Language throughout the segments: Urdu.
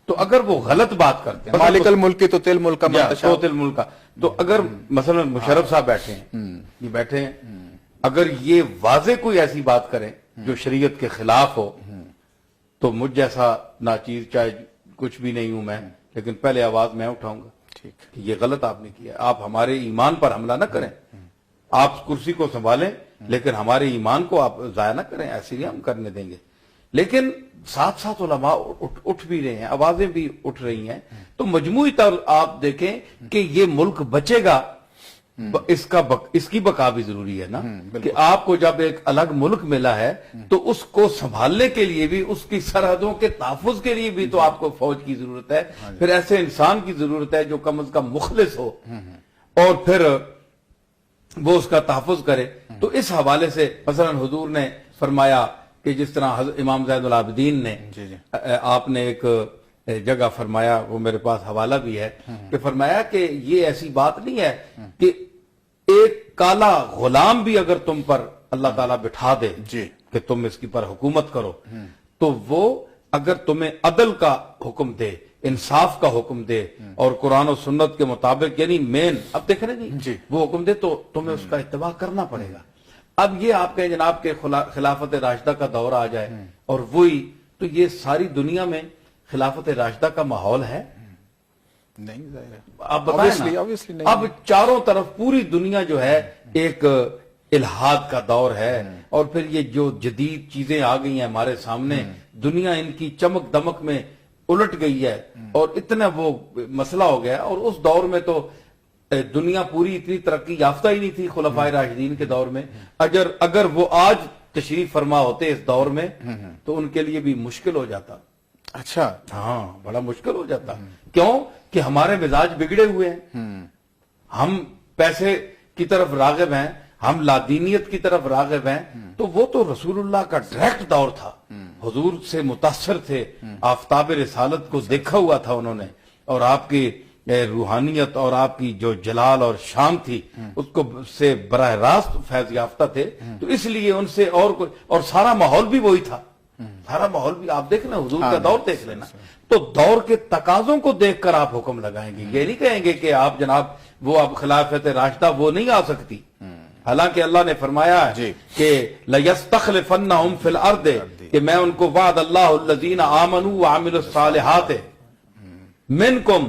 تو اگر وہ غلط بات کرتے ہیں، مالک الملک تو تل ملک کا منتشا، تل ملک کا، تو اگر مثلا مشرف صاحب بیٹھے ہیں، یہ بیٹھے ہیں، اگر یہ واضح کوئی ایسی بات کریں جو شریعت کے خلاف ہو، تو مجھ جیسا ناچیز چاہے کچھ بھی نہیں ہوں میں، لیکن پہلے آواز میں اٹھاؤں گا کہ یہ غلط آپ نے کیا، آپ ہمارے ایمان پر حملہ نہ کریں، آپ کرسی کو سنبھالیں لیکن ہمارے ایمان کو آپ ضائع نہ کریں، ایسے نہیں ہم کرنے دیں گے۔ لیکن ساتھ ساتھ علماء اٹھ بھی رہے ہیں، آوازیں بھی اٹھ رہی ہیں، تو مجموعی طور آپ دیکھیں کہ یہ ملک بچے گا، اس کی بقا بھی ضروری ہے نا، کہ آپ کو جب ایک الگ ملک ملا ہے تو اس کو سنبھالنے کے لیے بھی، اس کی سرحدوں کے تحفظ کے لیے بھی تو آپ کو فوج کی ضرورت ہے، پھر ایسے انسان کی ضرورت ہے جو کم از کم مخلص ہو اور پھر وہ اس کا تحفظ کرے۔ تو اس حوالے سے مثلا حضور نے فرمایا کہ جس طرح امام زین العابدین نے، آپ نے ایک جگہ فرمایا، وہ میرے پاس حوالہ بھی ہے، کہ فرمایا کہ یہ ایسی بات نہیں ہے کہ ایک کالا غلام بھی اگر تم پر اللہ تعالیٰ بٹھا دے کہ تم اس کی پر حکومت کرو، تو وہ اگر تمہیں عدل کا حکم دے، انصاف کا حکم دے اور قرآن و سنت کے مطابق، یعنی مین اب دیکھ رہے نہیں وہ حکم دے، تو تمہیں اس کا اتباع کرنا پڑے گا۔ اب یہ آپ کے جناب کے خلافت راشدہ کا دور آ جائے اور وہی، تو یہ ساری دنیا میں خلافت راشدہ کا ماحول ہے نہیں، ظاہر ہے، آپ بتائیں نا۔ اب چاروں طرف پوری دنیا جو ہے ایک الہاد کا دور ہے، اور پھر یہ جو جدید چیزیں آ گئی ہیں ہمارے سامنے، دنیا ان کی چمک دمک میں الٹ گئی ہے اور اتنا وہ مسئلہ ہو گیا، اور اس دور میں تو دنیا پوری اتنی ترقی یافتہ ہی نہیں تھی خلفائے راشدین کے دور میں۔ اگر وہ آج تشریف فرما ہوتے اس دور میں تو ان کے لیے بھی مشکل ہو جاتا۔ اچھا، ہاں، بڑا مشکل ہو جاتا۔ کیوں کہ ہمارے مزاج بگڑے ہوئے ہیں، ہم پیسے کی طرف راغب ہیں، ہم لادینیت کی طرف راغب ہیں، تو وہ تو رسول اللہ کا ڈائریکٹ دور تھا، حضور سے متاثر تھے، آفتاب رسالت کو دیکھا ہوا تھا انہوں نے، اور آپ کی روحانیت اور آپ کی جو جلال اور شان تھی اس کو سے براہ راست فیض یافتہ تھے، تو اس لیے ان سے اور سارا ماحول بھی وہی تھا، سارا ماحول بھی آپ دیکھنا، حضور کا دور دیکھ لینا، تو دور کے تقاضوں کو دیکھ کر آپ حکم لگائیں گے، یہ نہیں کہیں گے کہ آپ جناب وہ اب خلافت راشدہ وہ نہیں آ سکتی، حالانکہ اللہ نے فرمایا کہ لَيَسْتَخْلِفَنَّهُمْ فِي الْأَرْضِ، کہ میں ان کو وعد اللہ الذین آمنوا وعملوا الصالحات منکم،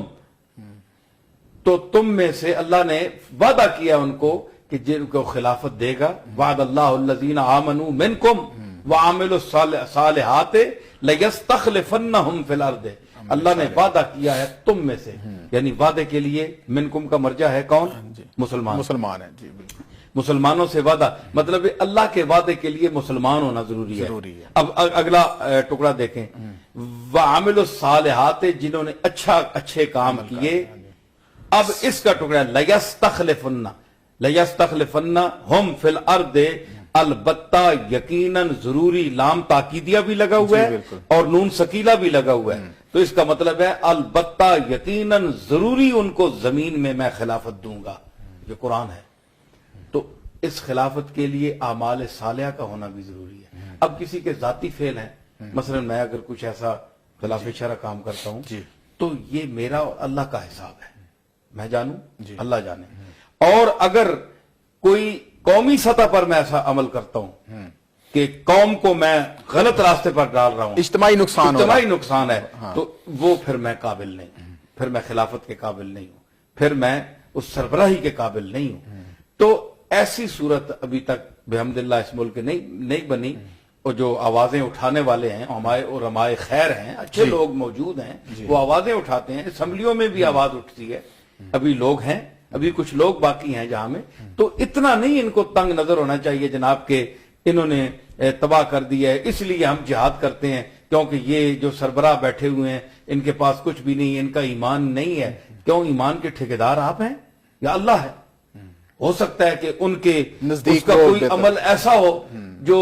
تو تم میں سے اللہ نے وعدہ کیا ان کو کہ جن کو خلافت دے گا، وعد اللہ الذین آمنوا منکم وعملوا الصالحات لَيَسْتَخْلِفَنَّهُمْ فِي الْأَرْضِ، اللہ نے وعدہ کیا ہے تم میں سے، یعنی وعدے کے لیے منکم کا مرجع ہے کون؟ مسلمان ہیں، جی بالکل، مسلمانوں سے وعدہ، مطلب اللہ کے وعدے کے لیے مسلمان ہونا ضروری ہے۔ اب اگلا ٹکڑا دیکھیں، وعملوا الصالحات، جنہوں نے اچھے کام کیے۔ اب اس کا ٹکڑا لَيَسْتَخْلِفَنَّهُمْ فِي الْأَرْضِ، البتہ یقیناً ضروری لام تاکیدیہ بھی لگا ہوا ہے اور نون سکیلہ بھی لگا ہوا ہے، تو اس کا مطلب ہے البتہ یقیناً ضروری ان کو زمین میں خلافت دوں گا، جو قرآن ہے۔ تو اس خلافت کے لیے اعمال صالحہ کا ہونا بھی ضروری ہے۔ اب کسی کے ذاتی فعل ہیں، مثلا میں اگر کچھ ایسا خلاف شرع کام کرتا ہوں تو یہ میرا اور اللہ کا حساب ہے، میں جانوں، اللہ جانے، اور اگر کوئی قومی سطح پر میں ایسا عمل کرتا ہوں کہ قوم کو میں غلط راستے پر ڈال رہا ہوں، اجتماعی نقصان ہے، تو وہ پھر میں قابل نہیں ہوں، پھر میں خلافت کے قابل نہیں ہوں، پھر میں اس سربراہی کے قابل نہیں ہوں۔ تو ایسی صورت ابھی تک بحمداللہ اس ملک نہیں بنی، اور جو آوازیں اٹھانے والے ہیں ہمارے علماء خیر ہیں، اچھے لوگ موجود ہیں، وہ آوازیں اٹھاتے ہیں، اسمبلیوں میں بھی آواز اٹھتی ہے، ابھی لوگ ہیں، ابھی کچھ لوگ باقی ہیں جہاں میں، تو اتنا نہیں ان کو تنگ نظر ہونا چاہیے جناب کہ انہوں نے تباہ کر دیا ہے، اس لیے ہم جہاد کرتے ہیں کیونکہ یہ جو سربراہ بیٹھے ہوئے ہیں ان کے پاس کچھ بھی نہیں، ان کا ایمان نہیں ہے۔ کیوں؟ ایمان کے ٹھیکیدار آپ ہیں یا اللہ ہے؟ ہو سکتا ہے کہ ان کے نزدیک کا کوئی عمل ایسا ہو جو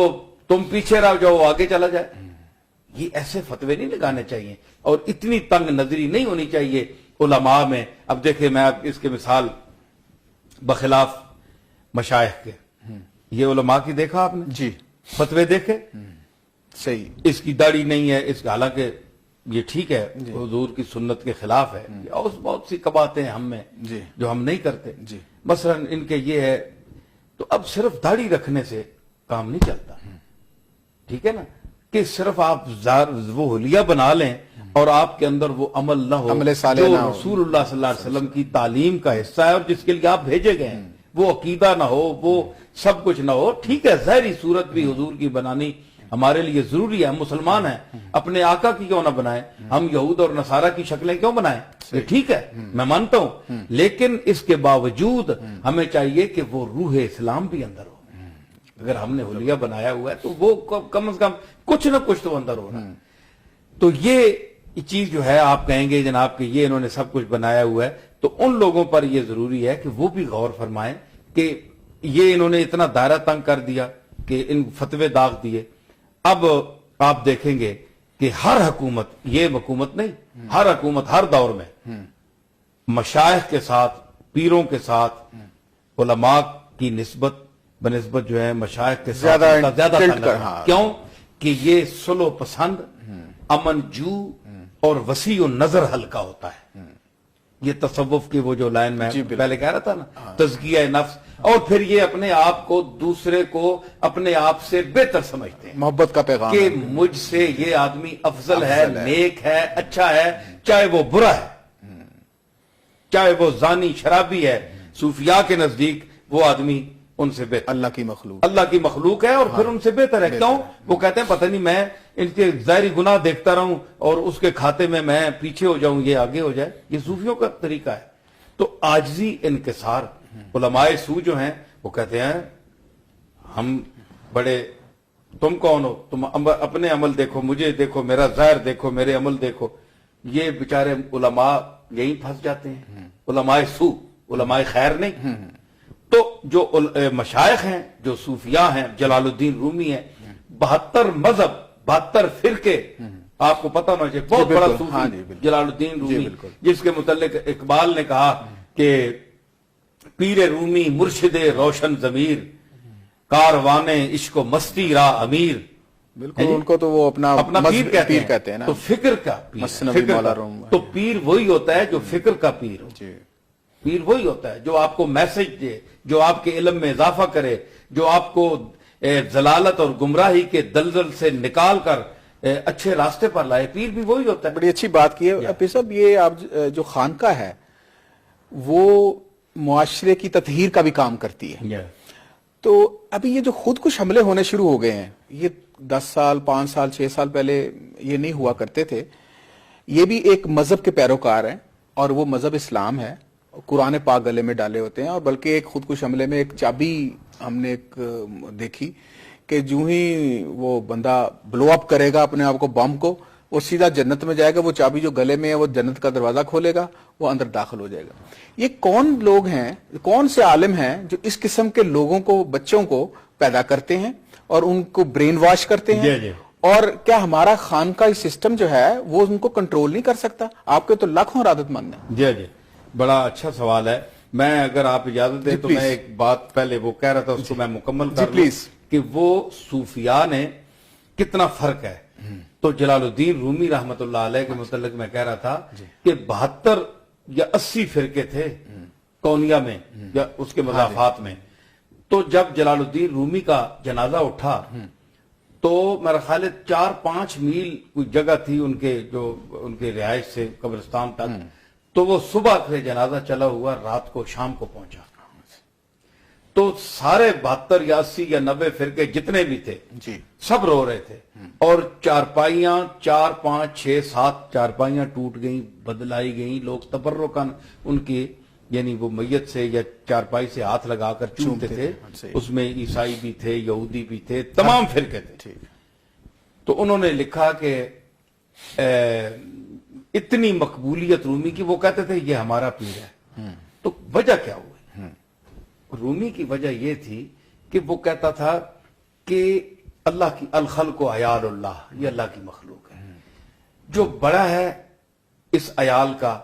تم پیچھے رہ جاؤ، آگے چلا جائے۔ یہ ایسے فتوے نہیں لگانے چاہیے، اور اتنی تنگ نظری نہیں ہونی چاہیے علماء میں۔ اب دیکھیں، میں اس کے مثال بخلاف مشائخ کے، یہ علماء کی دیکھا آپ نے؟ جی، فتوے دیکھے، صحیح، اس کی داڑھی نہیں ہے، اس کا، حالانکہ یہ ٹھیک ہے حضور کی سنت کے خلاف ہے، اور بہت سی قباحتیں ہیں ہم میں جی جو ہم نہیں کرتے، جی مثلا ان کے یہ ہے، تو اب صرف داڑھی رکھنے سے کام نہیں چلتا، ٹھیک ہے نا، کہ صرف آپ وہ حلیہ بنا لیں اور آپ کے اندر وہ عمل نہ ہو عمل صالح جو نہ ہو، رسول اللہ صلی اللہ علیہ وسلم کی تعلیم کا حصہ ہے اور جس کے لیے آپ بھیجے گئے ہیں، وہ عقیدہ نہ ہو، وہ سب کچھ نہ ہو، ٹھیک ہے، ظاہری صورت بھی حضور کی بنانی ہمارے لیے ضروری ہے، ہم مسلمان ہیں، اپنے آقا کی کیوں نہ بنائیں، ہم یہود اور نصارہ کی شکلیں کیوں بنائیں، یہ ٹھیک ہے، میں مانتا ہوں، لیکن اس کے باوجود ہمیں چاہیے کہ وہ روح اسلام بھی اندر ہو۔ اگر ہم نے حلیہ بنایا ہوا ہے تو وہ کم از کم کچھ نہ کچھ تو اندر ہو رہا ہے۔ تو یہ چیز جو ہے آپ کہیں گے جناب کہ یہ انہوں نے سب کچھ بنایا ہوا ہے، تو ان لوگوں پر یہ ضروری ہے کہ وہ بھی غور فرمائیں کہ یہ انہوں نے اتنا دائرہ تنگ کر دیا کہ ان فتوے داغ دیے۔ اب آپ دیکھیں گے کہ ہر حکومت، یہ حکومت نہیں، ہر حکومت ہر دور میں مشائخ کے ساتھ، پیروں کے ساتھ، علماء کی نسبت بنسبت جو ہے مشائخ کے ساتھ زیادہ زیادہ tilt تعلق کر، ہے۔ ہاں۔ کیوں کہ یہ سلو پسند، امن جو اور وسیع النظر حلقہ ہوتا ہے۔ یہ تصوف کی وہ جو لائن میں پہلے کہہ رہا تھا نا، تزکیہ نفس، اور پھر یہ اپنے آپ کو دوسرے کو اپنے آپ سے بہتر سمجھتے ہیں، محبت کا پیغام کہ ہے۔ مجھ سے یہ آدمی افضل ہے، نیک ہے، اچھا ہے، چاہے وہ برا ہے، چاہے وہ زانی شرابی ہے، صوفیاء کے نزدیک وہ آدمی ان سے بہتر، اللہ کی مخلوق، اللہ کی مخلوق ہے، اور پھر ان سے بہتر ہے۔ کیوں؟ وہ کہتے ہیں پتہ نہیں میں ان کے ظاہری گناہ دیکھتا رہوں اور اس کے کھاتے میں پیچھے ہو جاؤں، یہ آگے ہو جائے۔ یہ صوفیوں کا طریقہ ہے۔ تو عاجزی، انکسار، علماء سو جو ہیں وہ کہتے ہیں ہم بڑے، تم کون ہو، تم اپنے عمل دیکھو، مجھے دیکھو، میرا ظاہر دیکھو، میرے عمل دیکھو۔ یہ بیچارے علماء یہی پھنس جاتے ہیں، علماء سو، علماء خیر نہیں۔ تو جو مشائخ ہیں، جو صوفیاء ہیں، جلال الدین رومی ہیں، 72 مذہب، 72 فرقے، آپ کو پتہ ہونا چاہیے، بہت بڑا صوفی جلال الدین رومی، جس کے متعلق اقبال نے کہا کہ پیر رومی مرشد روشن ضمیر، کاروان عشق و مستی را امیر۔ بالکل، ان کو تو وہ اپنا پیر کہتے ہیں نا، تو فکر کا پیر، مثنوی مولا روم، تو پیر وہی ہوتا ہے جو فکر کا پیر ہو۔ پیر وہی ہوتا ہے جو آپ کو میسج دے، جو آپ کے علم میں اضافہ کرے، جو آپ کو ضلالت اور گمراہی کے دلدل سے نکال کر اچھے راستے پر لائے۔ پیر بھی وہی ہوتا ہے۔ بڑی اچھی بات کی ہے پیر صاحب۔ یہ آپ جو خانقاہ ہے وہ معاشرے کی تطہیر کا بھی کام کرتی ہے۔ تو ابھی یہ جو خود کش حملے ہونے شروع ہو گئے ہیں، یہ 10 سال، 5 سال، 6 سال پہلے یہ نہیں ہوا کرتے تھے۔ یہ بھی ایک مذہب کے پیروکار ہیں اور وہ مذہب اسلام ہے، قرآن پاک گلے میں ڈالے ہوتے ہیں۔ اور بلکہ ایک خود کش حملے میں ایک چابی ہم نے ایک دیکھی کہ جو ہی وہ بندہ بلو اپ کرے گا اپنے آپ کو، بم کو، وہ سیدھا جنت میں جائے گا۔ وہ چابی جو گلے میں ہے وہ جنت کا دروازہ کھولے گا، وہ اندر داخل ہو جائے گا۔ یہ کون لوگ ہیں، کون سے عالم ہیں جو اس قسم کے لوگوں کو، بچوں کو پیدا کرتے ہیں اور ان کو برین واش کرتے ہیں؟ اور کیا ہمارا خانقاہی سسٹم جو ہے وہ ان کو کنٹرول نہیں کر سکتا؟ آپ کے تو لاکھوں عادت مند ہیں۔ جی بڑا اچھا سوال ہے۔ میں اگر آپ اجازت دیں تو میں ایک بات پہلے وہ کہہ رہا تھا اس کو میں مکمل کر لوں کہ وہ صوفیاء نے کتنا فرق ہے۔ تو جلال الدین رومی رحمت اللہ علیہ کے متعلق میں کہہ رہا تھا کہ 72 یا 80 فرقے تھے کونیا میں یا اس کے مضافات میں۔ تو جب جلال الدین رومی کا جنازہ اٹھا تو میرا خیال ہے 4-5 میل کوئی جگہ تھی ان کے، جو ان کے رہائش سے قبرستان تک، تو وہ صبح سے جنازہ چلا ہوا رات کو، شام کو پہنچا۔ تو سارے 72 یا 80 یا 90 فرقے جتنے بھی تھے سب رو رہے تھے، اور چارپائیاں 4، 5، 6، 7 چارپائیاں ٹوٹ گئیں، بدلائی گئیں، لوگ تبرکاً ان کی، یعنی وہ میت سے یا چارپائی سے ہاتھ لگا کر چومتے تھے۔ اس میں عیسائی بھی تھے، یہودی بھی تھے، تمام فرقے تھے۔ تو انہوں نے لکھا کہ اتنی مقبولیت رومی کی، وہ کہتے تھے یہ ہمارا پیر ہے۔ تو وجہ کیا ہوئی؟ رومی کی وجہ یہ تھی کہ وہ کہتا تھا کہ اللہ کی الخلق و عیال اللہ، یہ اللہ کی مخلوق ہے، جو بڑا ہے اس عیال کا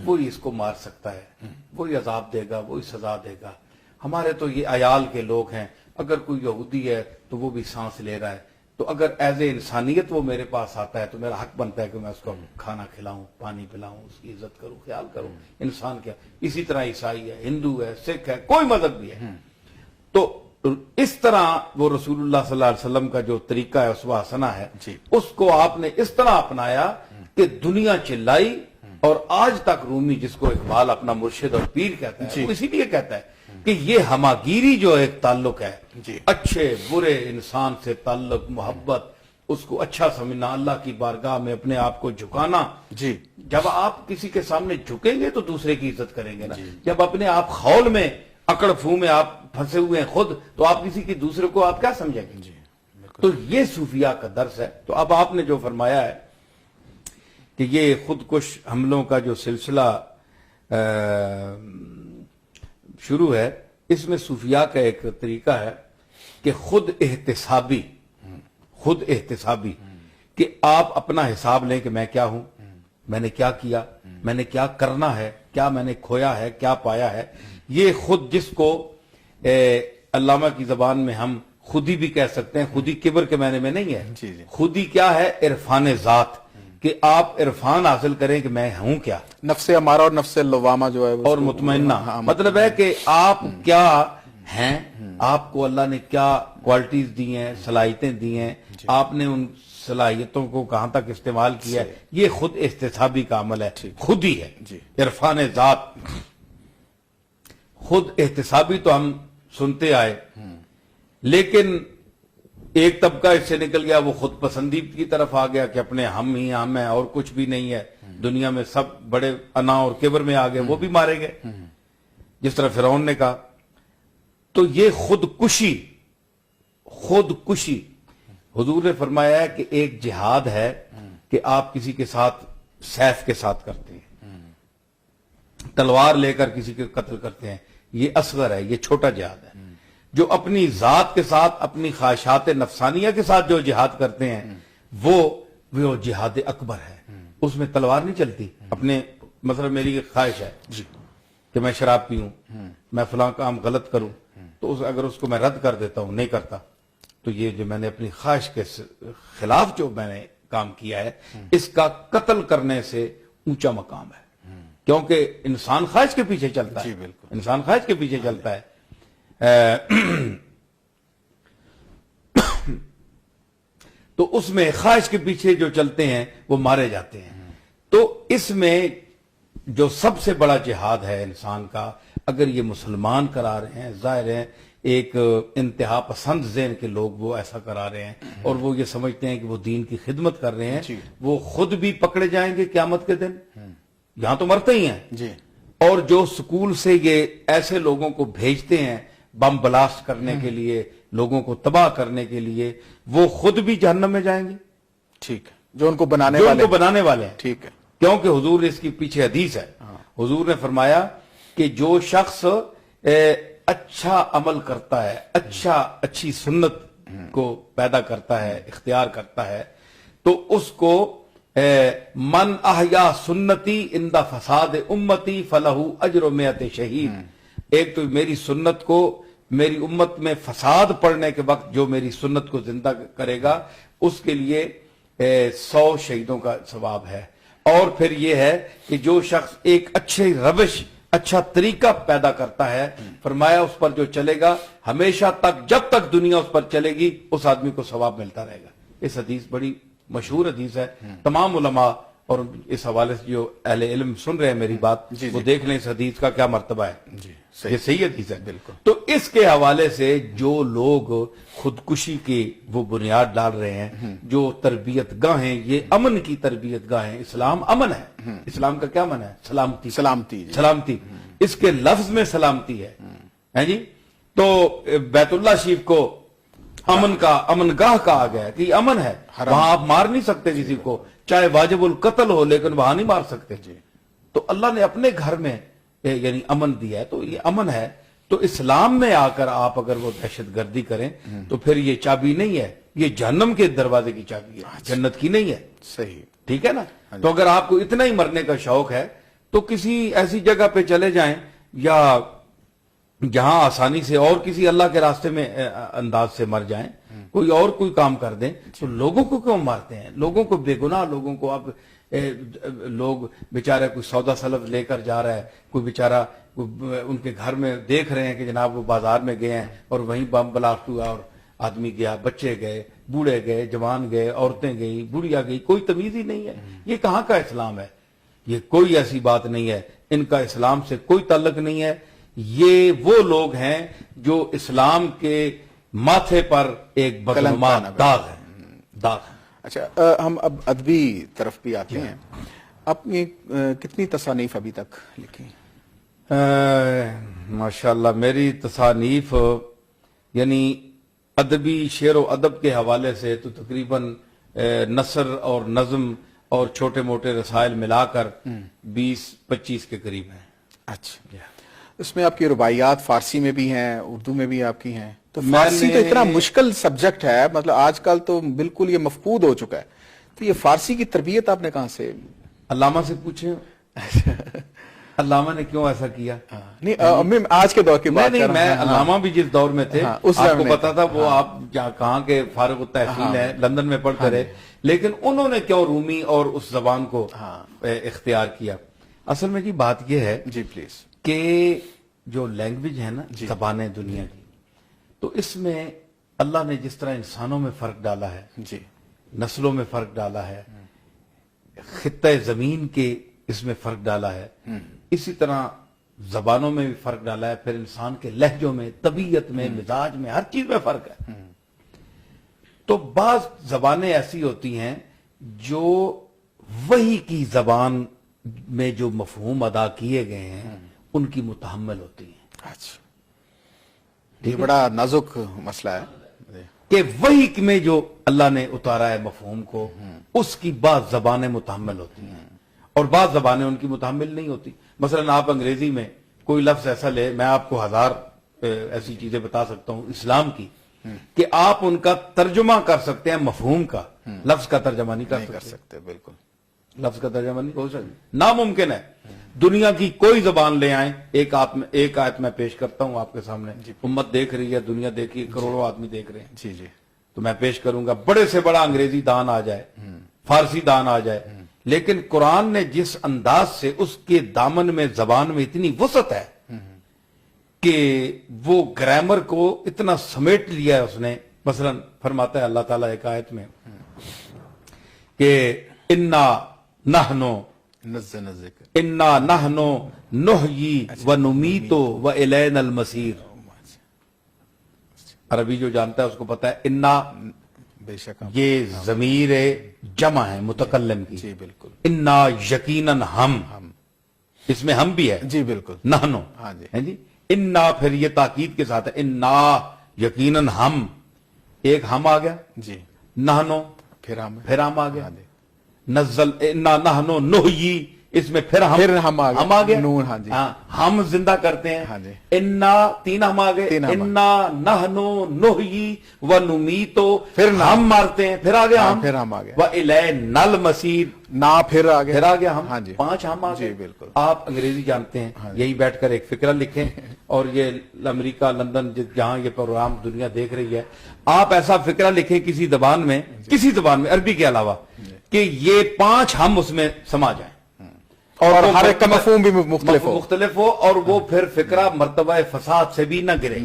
وہی اس کو مار سکتا ہے، وہی عذاب دے گا، وہی سزا دے گا۔ ہمارے تو یہ عیال کے لوگ ہیں، اگر کوئی یہودی ہے تو وہ بھی سانس لے رہا ہے، تو تو اگر ایز اے انسانیت وہ میرے پاس آتا ہے تو میرا حق بنتا ہے کہ میں اس کو کھانا کھلاؤں، پانی پلاؤں، اس کی عزت کروں، خیال کروں. انسان کیا، اسی طرح عیسائی ہے، ہندو ہے، سکھ ہے، کوئی مذہب بھی ہے. تو اس طرح وہ رسول اللہ صلی اللہ علیہ وسلم کا جو طریقہ ہے اسوہ حسنہ ہے، اس کو آپ نے اس طرح اپنایا کہ دنیا چلائی. اور آج تک رومی، جس کو اقبال اپنا مرشد اور پیر کہتا ہے، وہ اسی لیے کہتا ہے کہ یہ ہماگیری جو ایک تعلق ہے، اچھے برے انسان سے تعلق، محبت، اس کو اچھا سمجھنا، اللہ کی بارگاہ میں اپنے آپ کو جھکانا. جب آپ کسی کے سامنے جھکیں گے تو دوسرے کی عزت کریں گے نا. جب اپنے آپ خول میں، اکڑ فو میں آپ پھنسے ہوئے ہیں خود، تو آپ کسی کی دوسرے کو آپ کیا سمجھیں گے؟ تو یہ صوفیاء کا درس ہے. تو اب آپ نے جو فرمایا ہے کہ یہ خود کش حملوں کا جو سلسلہ شروع ہے، اس میں صوفیاء کا ایک طریقہ ہے کہ خود احتسابی کہ آپ اپنا حساب لیں کہ میں کیا ہوں، میں نے کیا کیا، میں نے کیا کرنا ہے، کیا میں نے کھویا ہے، کیا پایا ہے. یہ خود، جس کو علامہ کی زبان میں ہم خودی بھی کہہ سکتے ہیں، خودی کبر کے معنی میں نہیں ہے. خودی کیا ہے؟ عرفان ذات، کہ آپ عرفان حاصل کریں کہ میں ہوں کیا. نفس امارہ اور نفس لوامہ جو ہے اور مطمئنہ، مطلب ہے کہ آپ کیا ہیں، آپ کو اللہ نے کیا کوالٹیز دی ہیں، صلاحیتیں دی ہیں، آپ نے ان صلاحیتوں کو کہاں تک استعمال کیا ہے. یہ خود احتسابی کا عمل ہے، خود ہی ہے، عرفان ذات. خود احتسابی تو ہم سنتے آئے، لیکن ایک طبقہ اس سے نکل گیا، وہ خود پسندی کی طرف آ گیا کہ اپنے ہم ہی ہم ہیں اور کچھ بھی نہیں ہے دنیا میں، سب بڑے انا اور کبر میں آ گئے، وہ بھی مارے گئے جس طرح فرعون نے کہا. تو یہ خودکشی، حضور نے فرمایا ہے کہ ایک جہاد ہے کہ آپ کسی کے ساتھ سیف کے ساتھ کرتے ہیں، تلوار لے کر کسی کے قتل کرتے ہیں، یہ اصغر ہے، یہ چھوٹا جہاد ہے. جو اپنی ذات کے ساتھ، اپنی خواہشات نفسانیہ کے ساتھ جو جہاد کرتے ہیں، وہ جہاد اکبر ہے. اس میں تلوار نہیں چلتی. اپنے مثلا میری خواہش ہے کہ میں شراب پیوں، میں فلاں کام غلط کروں، تو اگر اس کو میں رد کر دیتا ہوں، نہیں کرتا، تو یہ جو میں نے اپنی خواہش کے خلاف جو میں نے کام کیا ہے، اس کا قتل کرنے سے اونچا مقام ہے. کیونکہ انسان خواہش کے پیچھے چلتا ہے، انسان خواہش کے پیچھے چلتا ہے. تو اس میں خواہش کے پیچھے جو چلتے ہیں وہ مارے جاتے ہیں. تو اس میں جو سب سے بڑا جہاد ہے انسان کا، اگر یہ مسلمان کرا رہے ہیں، ظاہر ہے ایک انتہا پسند ذہن کے لوگ وہ ایسا کرا رہے ہیں، اور وہ یہ سمجھتے ہیں کہ وہ دین کی خدمت کر رہے ہیں، وہ خود بھی پکڑے جائیں گے قیامت کے دن، یہاں تو مرتے ہی ہیں. اور جو سکول سے یہ ایسے لوگوں کو بھیجتے ہیں بم بلاسٹ کرنے کے لیے، لوگوں کو تباہ کرنے کے لیے، وہ خود بھی جہنم میں جائیں گے. ٹھیک ہے، جو ان کو بنانے والے ہیں. ٹھیک ہے، کیونکہ حضور اس کی پیچھے حدیث ہے. حضور نے فرمایا کہ جو شخص اچھا عمل کرتا ہے، اچھی سنت کو پیدا کرتا ہے، اختیار کرتا ہے، تو اس کو من احیا سنتی عند فساد امتی فلہ اجر مئت شہید. ایک تو میری سنت کو، میری امت میں فساد پڑنے کے وقت جو میری سنت کو زندہ کرے گا، اس کے لیے 100 شہیدوں کا ثواب ہے. اور پھر یہ ہے کہ جو شخص ایک اچھے روش، اچھا طریقہ پیدا کرتا ہے، فرمایا اس پر جو چلے گا ہمیشہ تک، جب تک دنیا اس پر چلے گی، اس آدمی کو ثواب ملتا رہے گا. اس حدیث بڑی مشہور حدیث ہے. تمام علماء اور اس حوالے سے جو اہل علم سن رہے ہیں میری بات، وہ دیکھ لیں اس حدیث کا کیا مرتبہ ہے. یہ صحیح حدیث ہے. بالکل. تو اس کے حوالے سے جو لوگ خودکشی کی وہ بنیاد ڈال رہے ہیں، جو تربیت گاہیں، یہ امن کی تربیت گاہیں. اسلام امن ہے. اسلام کا کیا من ہے؟ سلامتی. اس کے لفظ میں سلامتی ہے جی. تو بیت اللہ شریف کو امن گاہ کہا گیا کہ یہ امن ہے، وہاں آپ مار نہیں سکتے کسی کو، چاہے واجب القتل ہو، لیکن وہاں نہیں مار سکتے. تو اللہ نے اپنے گھر میں یعنی امن دیا ہے، تو یہ امن ہے. تو اسلام میں آ کر آپ اگر وہ دہشت گردی کریں تو پھر یہ چابی نہیں ہے، یہ جہنم کے دروازے کی چابی ہے، جنت کی نہیں ہے. صحیح، ٹھیک ہے نا. تو اگر آپ کو اتنا ہی مرنے کا شوق ہے تو کسی ایسی جگہ پہ چلے جائیں، یا جہاں آسانی سے اور کسی اللہ کے راستے میں انداز سے مر جائیں. کوئی اور کوئی کام کر دیں تو لوگوں کو کیوں مارتے ہیں؟ لوگوں کو، بے گناہ لوگوں کو آپ لوگ بیچارے کوئی سودا سلب لے کر جا رہا ہے، کوئی بیچارہ ان کے گھر میں دیکھ رہے ہیں کہ جناب وہ بازار میں گئے ہیں اور وہیں بم بلاسٹ ہوا اور آدمی گیا، بچے گئے، بوڑھے گئے، جوان گئے، عورتیں گئی، بڑھیا گئی، کوئی تمیز ہی نہیں ہے۔ یہ کہاں کا اسلام ہے؟ یہ کوئی ایسی بات نہیں ہے، ان کا اسلام سے کوئی تعلق نہیں ہے۔ یہ وہ لوگ ہیں جو اسلام کے ماتھے پر ایک بدنما داغ ہے، داغ ہے۔ اچھا، ہم اب ادبی طرف بھی آتے ہیں۔ آپ نے کتنی تصانیف ابھی تک لکھی؟ ماشاءاللہ میری تصانیف یعنی ادبی شعر و ادب کے حوالے سے تو تقریباً نثر اور نظم اور چھوٹے موٹے رسائل ملا کر 20-25 کے قریب ہیں۔ اچھا، اس میں آپ کی رباعیات فارسی میں بھی ہیں، اردو میں بھی آپ کی ہیں۔ تو فارسی تو اتنا مشکل سبجیکٹ ہے، مطلب آج کل تو بالکل یہ مفقود ہو چکا ہے، تو یہ فارسی کی تربیت آپ نے کہاں سے؟ علامہ سے پوچھیں، علامہ نے کیوں ایسا کیا؟ نہیں، آج کے دور کی بات کر رہا ہوں۔ میں علامہ بھی جس دور میں تھے اس آپ کو پتا تھا، وہ آپ کہاں کے فارغ التحصیل ہیں، لندن میں پڑھتے رہے، لیکن انہوں نے کیوں رومی اور اس زبان کو اختیار کیا؟ اصل میں جی بات یہ ہے جی پلیز کہ جو لینگویج ہے نا، زبانیں دنیا کی، تو اس میں اللہ نے جس طرح انسانوں میں فرق ڈالا ہے، جی، نسلوں میں فرق ڈالا ہے، خطہ زمین کے اس میں فرق ڈالا ہے، اسی طرح زبانوں میں بھی فرق ڈالا ہے، پھر انسان کے لہجوں میں، طبیعت میں، مزاج میں، ہر چیز میں فرق ہے۔ تو بعض زبانیں ایسی ہوتی ہیں جو وحی کی زبان میں جو مفہوم ادا کیے گئے ہیں ان کی متحمل ہوتی ہیں۔ اچھا، یہ بڑا نازک مسئلہ ہے کہ وحی میں جو اللہ نے اتارا ہے مفہوم کو، اس کی بعض زبانیں متحمل ہوتی ہیں اور بعض زبانیں ان کی متحمل نہیں ہوتی۔ مثلا آپ انگریزی میں کوئی لفظ ایسا لے، میں آپ کو 1000 ایسی چیزیں بتا سکتا ہوں اسلام کی، کہ آپ ان کا ترجمہ کر سکتے ہیں مفہوم کا، لفظ کا ترجمہ نہیں کر سکتے۔ بالکل، لفظ کا ترجمہ نہیں ہو سکتا، ناممکن ہے۔ دنیا کی کوئی زبان لے آئیں، ایک آیت میں پیش کرتا ہوں آپ کے سامنے، امت دیکھ رہی ہے، دنیا دیکھی، کروڑوں آدمی دیکھ رہے ہیں، جی جی، تو میں پیش کروں گا، بڑے سے بڑا انگریزی دان آ جائے، فارسی دان آ جائے، لیکن قرآن نے جس انداز سے اس کے دامن میں زبان میں اتنی وسعت ہے کہ وہ گرامر کو اتنا سمیٹ لیا ہے اس نے۔ مثلا فرماتا ہے اللہ تعالیٰ ایک آیت میں کہ انا نحنو نحیی و نمیتو و الینا المصیر۔ عربی جو جانتا ہے اس کو پتا ہے انا بے شک یہ ضمیر جمع ہے متکلم کی، جی بالکل، انا یقیناً ہم، اس میں ہم بھی ہے، جی بالکل، نحنو، ہاں جی، ہے جی، انا پھر یہ تاکید کے ساتھ ہے، انا یقیناً ہم، ایک ہم آ گیا، جی، نحنو پھر ہم آ گیا، نزل انا نحنو نحیی، اس میں پھر ہم آ گیا، نون، ہاں جی، ہم زندہ کرتے ہیں، ہاں جی، انا تین ہم آ گئے، انا نحنو نحیی و نمیتو، پھر ہم مارتے ہیں، پھر آ گیا ہم، پھر ہم آ گئے، و الینا المصیر، نا پھر آ گیا ہم، ہاں جی، 5 ہم آ گئے۔ جی بالکل، آپ انگریزی جانتے ہیں، یہی بیٹھ کر ایک فقرہ لکھیں، اور یہ امریکہ، لندن، جہاں یہ پروگرام دنیا دیکھ رہی ہے، آپ ایسا فقرہ لکھیں کسی زبان میں، عربی کے علاوہ، کہ یہ 5 ہم اس میں سما جائیں، اور ہر ایک کا مفہوم بھی مختلف ہو، اور وہ پھر فقرہ مرتبہ فساد سے بھی نہ گرے،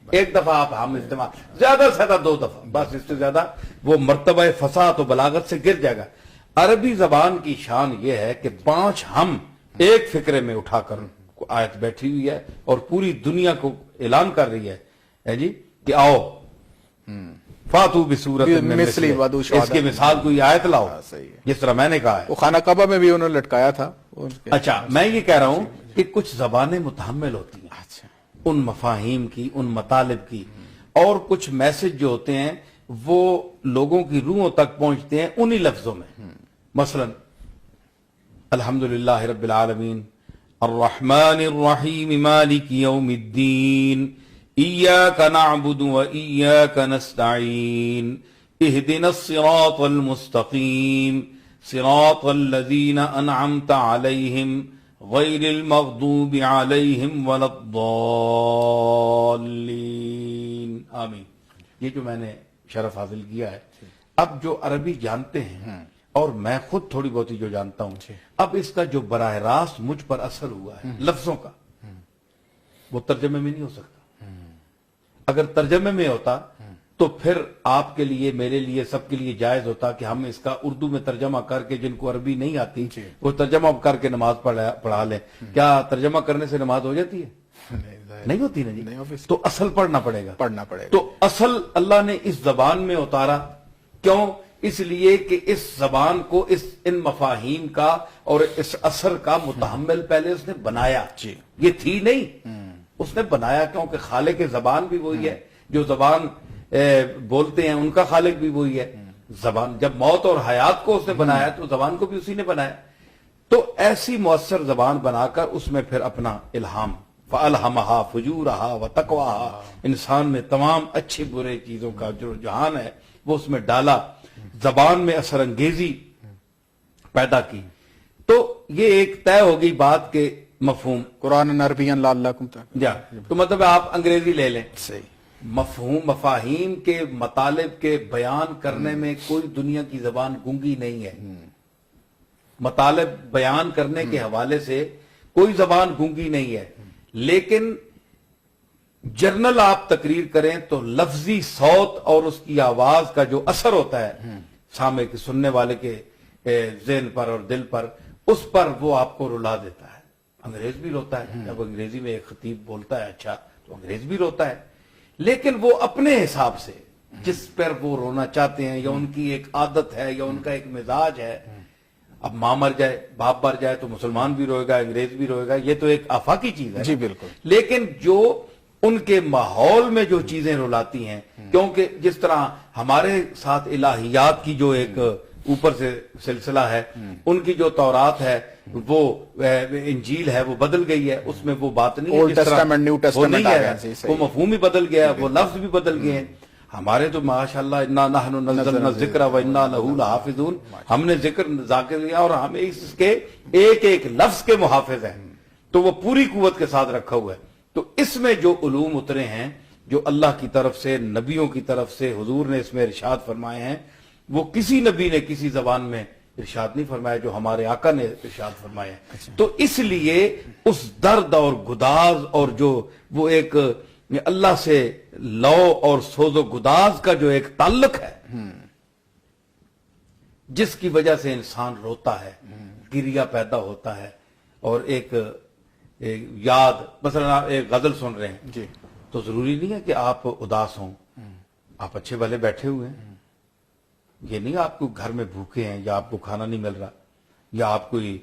ایک دفعہ آپ ہم استعمال، زیادہ سے زیادہ 2 دفعہ، بس اس سے زیادہ وہ مرتبہ فساد و بلاغت سے گر جائے گا۔ عربی زبان کی شان یہ ہے کہ 5 ہم ایک فقرے میں اٹھا کر آیت بیٹھی ہوئی ہے اور پوری دنیا کو اعلان کر رہی ہے جی کہ آؤ فاتو بصورت من مثلہ، اس کی مثال کوئی آیت لاؤ، جس طرح میں نے کہا ہے۔ وہ خانہ کعبہ میں بھی انہوں نے لٹکایا تھا۔ اچھا، میں یہ کہہ رہا ہوں کہ کچھ زبانیں متحمل ہوتی ہیں ان مفاہیم کی، ان مطالب کی، اور کچھ میسج جو ہوتے ہیں وہ لوگوں کی روحوں تک پہنچتے ہیں انہی لفظوں میں۔ مثلا الحمدللہ رب العالمین الرحمن الرحیم مالک یوم الدین ایاک نعبد و ایاک نستعین اہدنا الصراط المستقیم صراط الذین انعمت علیہم غیر المغضوب علیہم ولا الضالین، آمین۔ یہ جو میں نے شرف حاصل کیا ہے، اب جو عربی جانتے ہیں اور میں خود تھوڑی بہت ہی جو جانتا ہوں، اب اس کا جو براہ راست مجھ پر اثر ہوا ہے لفظوں کا، وہ ترجمے میں نہیں ہو سکتا۔ اگر ترجمے میں ہوتا تو پھر آپ کے لیے، میرے لیے، سب کے لیے جائز ہوتا کہ ہم اس کا اردو میں ترجمہ کر کے، جن کو عربی نہیں آتی وہ ترجمہ کر کے نماز پڑھا لیں۔ کیا ترجمہ کرنے سے نماز ہو جاتی ہے؟ نہیں ہوتی نا جی۔ تو اصل پڑھنا پڑے گا، تو اصل اللہ نے اس زبان میں اتارا، کیوں؟ اس لیے کہ اس زبان کو ان مفاہیم کا اور اس اثر کا متحمل پہلے اس نے بنایا، یہ تھی نہیں، اس نے بنایا، کیونکہ خالق زبان بھی وہی ہے، جو زبان بولتے ہیں ان کا خالق بھی وہی ہے۔ زبان جب موت اور حیات کو اس نے بنایا تو زبان کو بھی اسی نے بنایا، تو ایسی مؤثر زبان بنا کر اس میں پھر اپنا الہام، فَأَلْهَمَهَا فُجُورَهَا وَتَقْوَاهَا، انسان میں تمام اچھے برے چیزوں کا جو جہان ہے وہ اس میں ڈالا، زبان میں اثر انگیزی پیدا کی۔ تو یہ ایک طے ہو گئی بات کے مفہوم، قرآن عربین لعلکم تعقلون، تو مطلب آپ انگریزی لے لیں، صحیح، مفاہیم کے مطالب کے بیان کرنے میں کوئی دنیا کی زبان گونگی نہیں ہے، مطالب بیان کرنے کے حوالے سے کوئی زبان گونگی نہیں ہے، لیکن جرنل آپ تقریر کریں تو لفظی صوت اور اس کی آواز کا جو اثر ہوتا ہے سامع کے، سننے والے کے ذہن پر اور دل پر، اس پر وہ آپ کو رلا دیتا ہے۔ انگریز بھی روتا ہے، جب انگریزی میں ایک خطیب بولتا ہے اچھا تو انگریز بھی روتا ہے، لیکن وہ اپنے حساب سے جس پر وہ رونا چاہتے ہیں، یا ان کی ایک عادت ہے، یا ان کا ایک مزاج ہے۔ اب ماں مر جائے، باپ مر جائے تو مسلمان بھی روئے گا، انگریز بھی روئے گا، یہ تو ایک آفاقی چیز ہے، جی بالکل، لیکن جو ان کے ماحول میں جو چیزیں رلاتی ہیں، کیونکہ جس طرح ہمارے ساتھ الہیات کی جو ایک اوپر سے سلسلہ ہے، ان کی جو تورات ہے، وہ انجیل ہے، وہ بدل گئی ہے، اس میں وہ بات نہیں ہے، Old Testament, New Testament آ گیا، وہ مفہوم ہی بدل گیا ہے، وہ لفظ بھی بدل گئے ہیں۔ ہمارے تو ماشاءاللہ انا نحن نزلنا الذکر و انا لہ لحافظون، ہم نے ذکر ذاکر لیا اور ہم اس کے ایک ایک لفظ کے محافظ ہیں، تو وہ پوری قوت کے ساتھ رکھا ہوا ہے۔ تو اس میں جو علوم اترے ہیں، جو اللہ کی طرف سے، نبیوں کی طرف سے حضور نے اس میں ارشاد فرمائے ہیں، وہ کسی نبی نے کسی زبان میں ارشاد نہیں فرمایا جو ہمارے آقا نے ارشاد فرمایا ہے۔ تو اس لیے اس درد اور گداز اور جو وہ ایک اللہ سے لو اور سوز و گداز کا جو ایک تعلق ہے، جس کی وجہ سے انسان روتا ہے، گریہ پیدا ہوتا ہے، اور ایک یاد، مثلا آپ ایک غزل سن رہے ہیں جی، تو ضروری نہیں ہے کہ آپ اداس ہوں، آپ اچھے والے بیٹھے ہوئے ہیں، یہ نہیں آپ کو گھر میں بھوکے ہیں، یا آپ کو کھانا نہیں مل رہا، یا آپ کوئی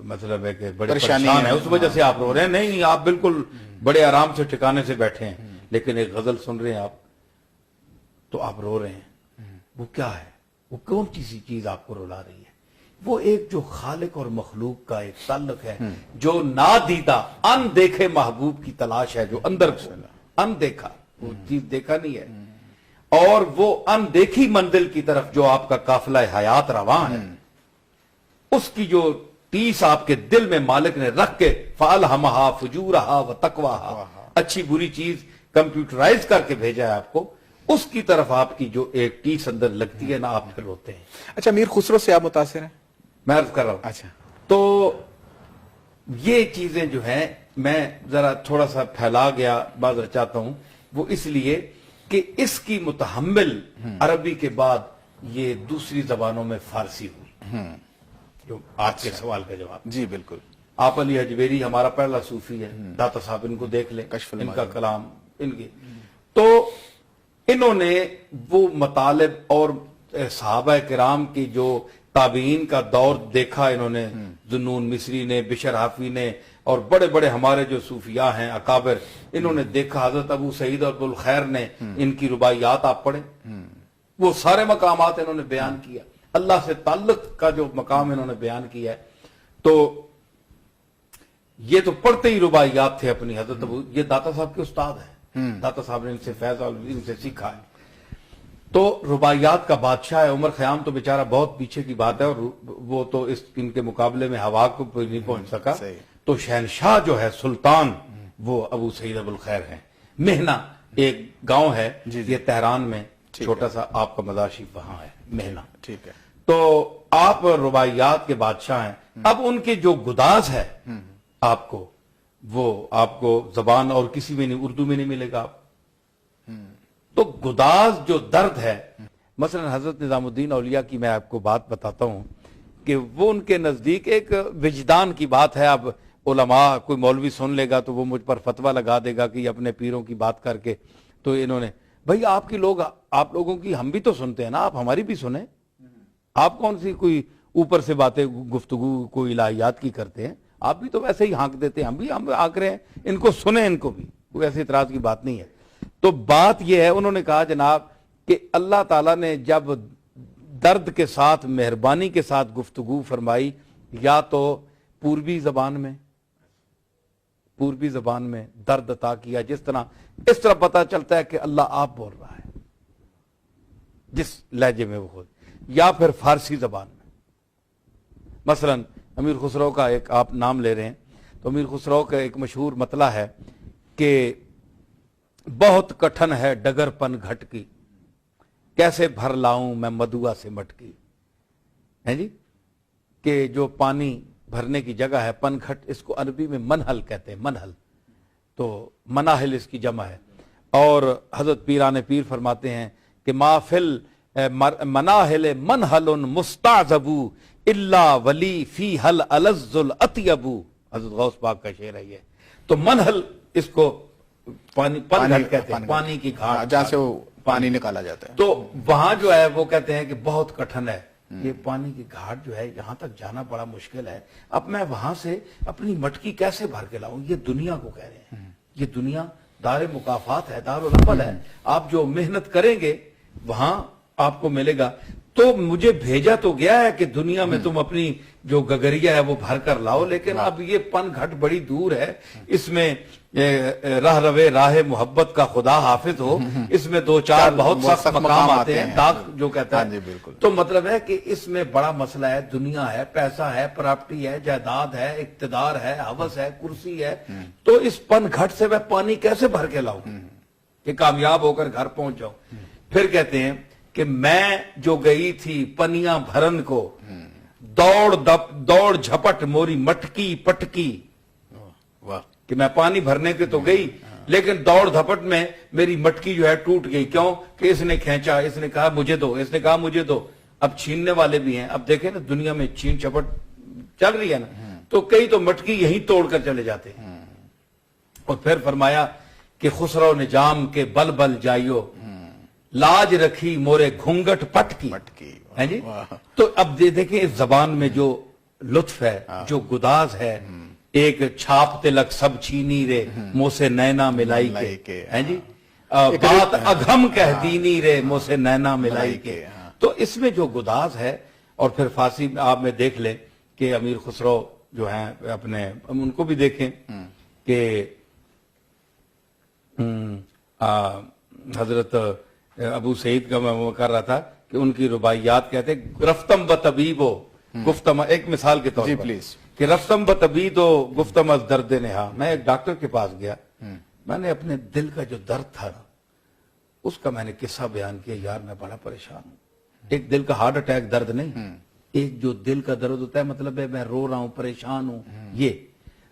مطلب ہے کہ بڑے پریشان ہے اس وجہ سے آپ رو رہے ہیں، نہیں، آپ بالکل بڑے آرام سے ٹھکانے سے بیٹھے ہیں، لیکن ایک غزل سن رہے ہیں آپ تو آپ رو رہے ہیں۔ وہ کیا ہے؟ وہ کون سی چیز آپ کو رلا رہی ہے؟ وہ ایک جو خالق اور مخلوق کا ایک تعلق ہے، جو نادیدہ ان دیکھے محبوب کی تلاش ہے، جو اندر کو ان دیکھا، وہ چیز دیکھا نہیں ہے، اور وہ ان دیکھی منزل کی طرف جو آپ کا قافلہ حیات رواں ہے، اس کی جو ٹیس آپ کے دل میں مالک نے رکھ کے فَأَلْهَمَهَا فُجُورَهَا وَتَقْوَاهَا، اچھی بری چیز کمپیوٹرائز کر کے بھیجا ہے آپ کو، اس کی طرف آپ کی جو ایک ٹیس اندر لگتی ہے نا، آپ پھر روتے ہیں۔ اچھا میر خسرو سے آپ متاثر ہیں؟ میں عرض کر رہا ہوں، اچھا، تو یہ چیزیں جو ہیں، میں ذرا تھوڑا سا پھیلا گیا بات چاہتا ہوں، وہ اس لیے کہ اس کی متحمل عربی کے بعد یہ دوسری زبانوں میں فارسی ہوئی، جو آج کے سوال کا جواب۔ جی بالکل، آپ علی حجویری ہمارا پہلا صوفی ہے، داتا صاحب، ان کو دیکھ لیں، ان کا کلام، ان کے تو انہوں نے وہ مطالب اور صحابہ کرام کی جو تابعین کا دور دیکھا، انہوں نے ذنون مصری نے، بشر حافی نے، اور بڑے بڑے ہمارے جو صوفیاء ہیں اکابر، انہوں نے دیکھا، حضرت ابو سعید ابو الخیر نے، ان کی رباعیات آپ پڑھیں، وہ سارے مقامات انہوں نے بیان کیا، اللہ سے تعلق کا جو مقام انہوں نے بیان کیا ہے، تو یہ تو پڑھتے ہی رباعیات تھے اپنی، حضرت ابو، یہ داتا صاحب کے استاد ہیں، داتا صاحب نے ان سے فیض اور ان سے سیکھا ہے، تو رباعیات کا بادشاہ ہے۔ عمر خیام تو بیچارہ بہت پیچھے کی بات ہے، اور وہ تو ان کے مقابلے میں ہوا کو نہیں پہنچ سکا، تو شہنشاہ جو ہے، سلطان، وہ ابو سعید ابو الخیر ہیں۔ مہنہ ایک گاؤں ہے جی جی. یہ تہران میں چھوٹا سا آپ کا مزار شریف وہاں ہے مہنا. ٹھیک ہے. تو آپ رباعیات کے بادشاہ ہیں. اب ان کے جو گداز ہے آپ کو وہ آپ کو زبان اور کسی میں نہیں اردو میں نہیں ملے گا. آپ تو گداز جو درد ہے مثلا حضرت نظام الدین اولیاء کی میں آپ کو بات بتاتا ہوں کہ وہ ان کے نزدیک ایک وجدان کی بات ہے. اب علماء کوئی مولوی سن لے گا تو وہ مجھ پر فتویٰ لگا دے گا کہ یہ اپنے پیروں کی بات کر کے تو انہوں نے بھائی آپ لوگوں کی ہم بھی تو سنتے ہیں نا, آپ ہماری بھی سنیں. آپ کون سی کوئی اوپر سے باتیں گفتگو کوئی الہیات کی کرتے ہیں, آپ بھی تو ویسے ہی ہانک دیتے ہیں, ہم ہانک رہے ہیں, ان کو سنیں, ان کو بھی کوئی ایسے اعتراض کی بات نہیں ہے. تو بات یہ ہے انہوں نے کہا جناب کہ اللہ تعالیٰ نے جب درد کے ساتھ مہربانی کے ساتھ گفتگو فرمائی یا تو پوربی زبان میں درد عطا کیا اس طرح پتا چلتا ہے کہ اللہ آپ بول رہا ہے جس لہجے میں وہ خود, یا پھر فارسی زبان میں. مثلا امیر خسرو کا ایک آپ نام لے رہے ہیں تو امیر خسرو کا ایک مشہور مطلع ہے کہ بہت کٹھن ہے ڈگر پن گھٹ کی, کیسے بھر لاؤں میں مدعا سے مٹکی. ہے جی کہ جو پانی بھرنے کی جگہ ہے پن گھٹ, اس کو عربی میں منحل کہتے ہیں, منحل تو مناحل اس کی جمع ہے. اور حضرت پیران پیر فرماتے ہیں کہ مافل مناحل منحل مستعذب الا ولی فی حل الذ الاطیب. حضرت غوث پاک کا شعر ہے یہ. تو منحل اس کو پن گھٹ کہتے ہیں, پانی کی گھاٹ جہاں سے وہ پانی نکالا جاتا ہے. تو وہاں جو ہے وہ کہتے ہیں کہ بہت کٹھن ہے یہ پانی کی گھاٹ جو ہے, یہاں تک جانا بڑا مشکل ہے. اب میں وہاں سے اپنی مٹکی کیسے بھر کے لاؤں. یہ دنیا کو کہہ رہے ہیں, یہ دنیا دار مکافات ہے, دار العمل ہے. آپ جو محنت کریں گے وہاں آپ کو ملے گا. تو مجھے بھیجا تو گیا ہے کہ دنیا میں تم اپنی جو گگریا ہے وہ بھر کر لاؤ, لیکن اب یہ پن گھٹ بڑی دور ہے, اس میں راہ روے راہ محبت کا خدا حافظ ہو, اس میں دو چار بہت سخت مقام آتے ہیں, داغ جو کہتا ہے. تو مطلب ہے کہ اس میں بڑا مسئلہ ہے, دنیا ہے, پیسہ ہے, پراپرٹی ہے, جائیداد ہے, اقتدار ہے, ہوس ہے, کرسی ہے. تو اس پن گھٹ سے میں پانی کیسے بھر کے لاؤں کہ کامیاب ہو کر گھر پہنچ جاؤں. پھر کہتے ہیں کہ میں جو گئی تھی پنیاں بھرن کو, دوڑ جھپٹ موری مٹکی پٹکی. کہ میں پانی بھرنے کے تو گئی لیکن دوڑ دھپٹ میں میری مٹکی جو ہے ٹوٹ گئی. کیوں کہ اس نے کھینچا, اس نے کہا مجھے دو, اس نے کہا مجھے دو. اب چھیننے والے بھی ہیں. اب دیکھیں نا دنیا میں چھین چھپٹ چل رہی ہے نا, تو کئی تو مٹکی یہی توڑ کر چلے جاتے ہیں. اور پھر فرمایا کہ خسرو نجام کے بل بل جائیو, لاج رکھی مورے گھونگٹ پٹ کی. ہے جی. تو اب دیکھیں اس زبان میں جو لطف ہے, جو گداز ہے, ایک چھاپ تلک سب چھینی رے منہ سے نینا ملائی کے. ہے جی. بات اگھم کہہ دینی رے منہ سے نینا ملائی کے. تو اس میں جو گداز ہے. اور پھر فارسی آپ میں دیکھ لیں کہ امیر خسرو جو ہیں اپنے ان کو بھی دیکھیں کہ حضرت ابو سعید کا میں وہ کر رہا تھا کہ ان کی رباعیات کہتے ہیں رفتم بطبیبو گفتم, ایک مثال کے طور پر کہ رفتم بطبیدو گفتم از درد نہا. میں ایک ڈاکٹر کے پاس گیا, میں نے اپنے دل کا جو درد تھا اس کا میں نے قصہ بیان کیا, یار میں بڑا پریشان ہوں. ایک دل کا ہارٹ اٹیک درد نہیں, ایک جو دل کا درد ہوتا ہے مطلب ہے میں رو رہا ہوں, پریشان ہوں. یہ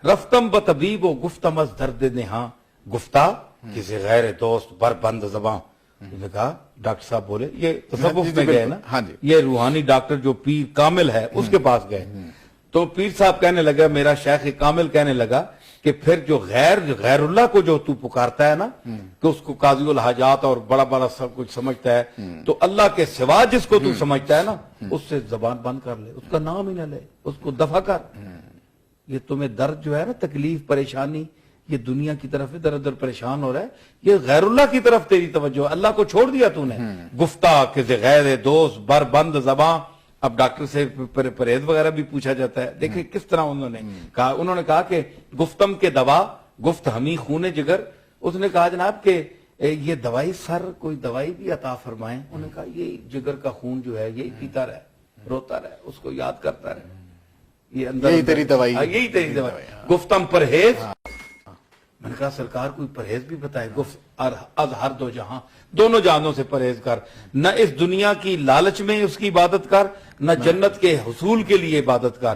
رفتم بطبیبو گفتم از درد نہا گفتہ کسی غیر دوست بر بند زباں. نے کہا ڈاکٹر صاحب بولے, یہ تصوف میں گئے نا, یہ روحانی ڈاکٹر جو پیر کامل ہے اس کے پاس گئے. تو پیر صاحب کہنے لگا, میرا شیخ کامل کہنے لگا کہ پھر جو غیر اللہ کو جو تو پکارتا ہے نا کہ اس کو قاضی الحاجات اور بڑا بڑا سب کچھ سمجھتا ہے, تو اللہ کے سوا جس کو تو سمجھتا ہے نا اس سے زبان بند کر لے, اس کا نام ہی نہ لے, اس کو دفع کر. یہ تمہیں درد جو ہے نا, تکلیف, پریشانی, یہ دنیا کی طرف ادھر ادھر پریشان ہو رہا ہے, یہ غیر اللہ کی طرف تیری توجہ, اللہ کو چھوڑ دیا تو نے. گفتہ کسی غیر دوست بر بند زباں. اب ڈاکٹر سے پرہیز وغیرہ بھی پوچھا جاتا ہے. دیکھیں کس طرح انہوں نے کہا کہ گفتم کے دوا گفت ہمیں خون جگر. اس نے کہا جناب کہ یہ دوائی سر کوئی دوائی بھی عطا فرمائیں. انہوں نے کہا یہ جگر کا خون جو ہے یہی پیتا رہے, روتا رہے, اس کو یاد کرتا رہے, یہ اندر یہی تیری دوائی, یہی تیری دوائی. گفتم پرہیز میں نے کہا سرکار کوئی پرہیز بھی بتائے. گفت از ہر دو جہاں, دونوں جہانوں سے پرہیز کر, نہ اس دنیا کی لالچ میں اس کی عبادت کر, نہ جنت کے حصول کے لیے عبادت کر.